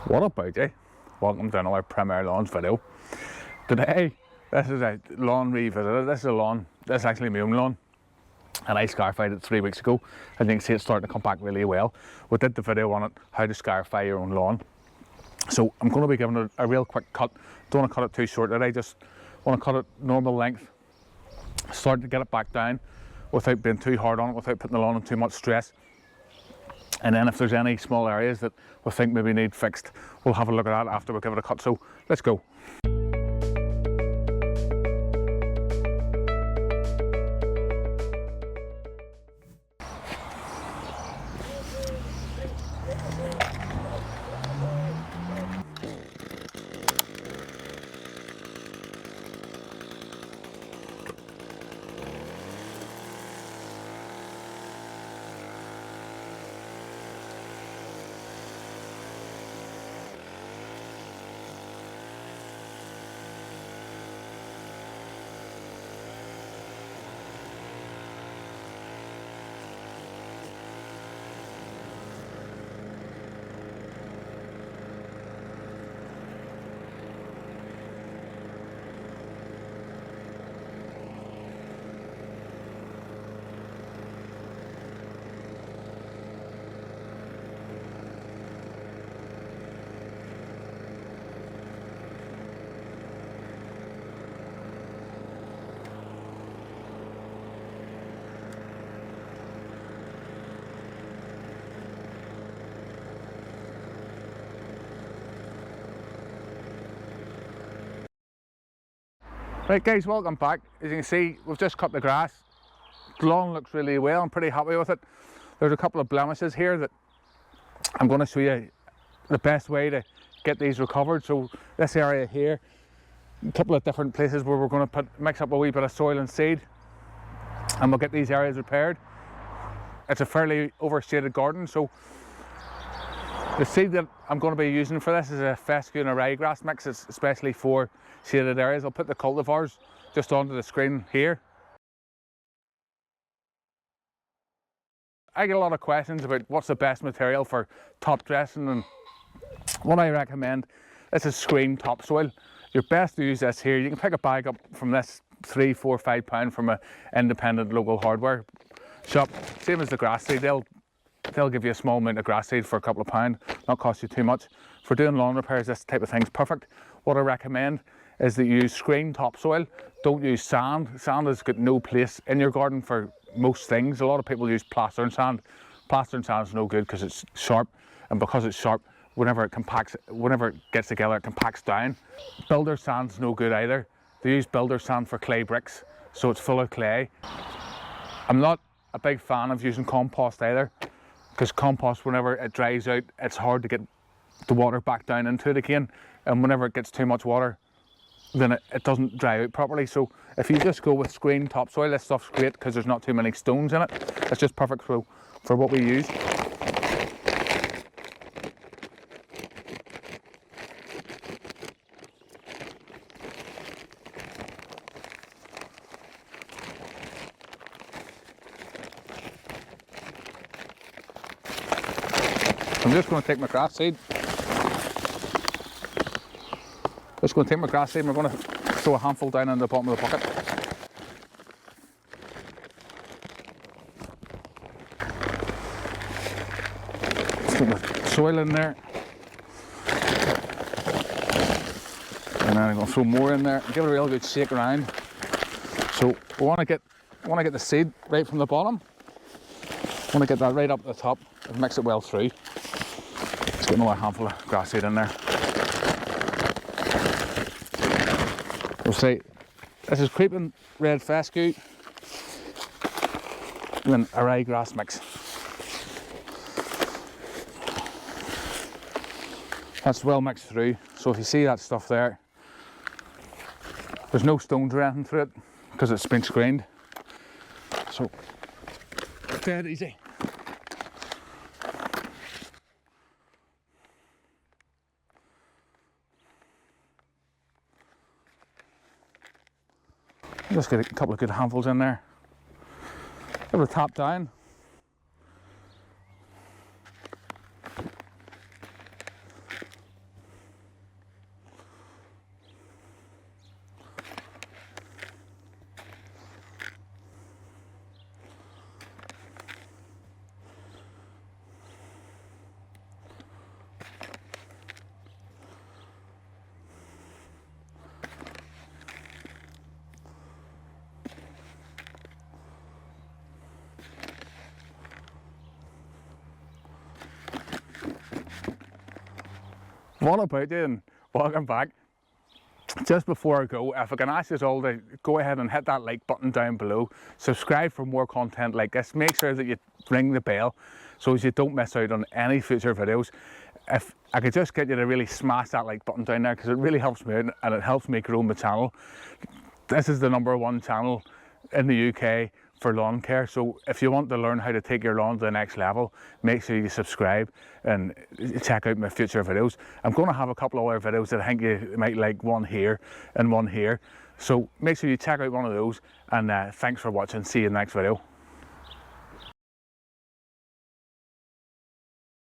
What up, AJ? Welcome to another Premier Lawns video. Today, this is a lawn revisit. This is a lawn, this is actually my own lawn, and I scarified it 3 weeks ago, and you can see it's starting to come back really well. We did the video on it, how to scarify your own lawn. So I'm going to be giving it a real quick cut. Don't want to cut it too short today, just want to cut it normal length, start to get it back down without being too hard on it, without putting the lawn on too much stress. And then if there's any small areas that we think maybe need fixed, we'll have a look at that after we give it a cut. So let's go. Right guys, welcome back. As you can see, we've just cut the grass. The lawn looks really well, I'm pretty happy with it. There's a couple of blemishes here that I'm going to show you the best way to get these recovered. So this area here, a couple of different places where we're going to mix up a wee bit of soil and seed, and we'll get these areas repaired. It's a fairly overshaded garden, so the seed that I'm going to be using for this is a fescue and a ryegrass mix. It's especially for shaded areas. I'll put the cultivars just onto the screen here. I get a lot of questions about what's the best material for top dressing, and what I recommend is a screen topsoil. You're best to use this here. You can pick a bag up from this £3, £4, £5 from an independent local hardware shop. Same as the grass seed. They'll give you a small amount of grass seed for a couple of pounds, not cost you too much. For doing lawn repairs, this type of thing's perfect. What I recommend is that you use screen topsoil. Don't use sand. Sand has got no place in your garden for most things. A lot of people use plaster and sand. Plaster and sand is no good because it's sharp, and because it's sharp, whenever it gets together, it compacts down. Builder sand's no good either. They use builder sand for clay bricks, so it's full of clay. I'm not a big fan of using compost either, because compost, whenever it dries out, it's hard to get the water back down into it again, and whenever it gets too much water, then it doesn't dry out properly. So if you just go with screen topsoil, this stuff's great because there's not too many stones in it. It's just perfect for what we use. I'm just going to take my grass seed. We're going to throw a handful down in the bottom of the bucket. Let's put the soil in there. And then I'm going to throw more in there and give it a real good shake around. So we want to get the seed right from the bottom. I want to get that right up the top and mix it well through. Let's get another handful of grass seed in there. We'll see, this is creeping red fescue and a ryegrass mix. That's well mixed through, so if you see that stuff there, there's no stones or anything through it because it's been screened. So, dead easy. Just get a couple of good handfuls in there. Give it a tap down. What about you, and welcome back. Just before I go, if I can ask you all to go ahead and hit that like button down below, subscribe for more content like this, make sure that you ring the bell so as you don't miss out on any future videos. If I could just get you to really smash that like button down there, because it really helps me out and it helps me grow my channel. This is the #1 channel in the UK for lawn care, so if you want to learn how to take your lawn to the next level, make sure you subscribe and check out my future videos. I'm going to have a couple of other videos that I think you might like, one here and one here, so make sure you check out one of those, and thanks for watching. See you in the next video.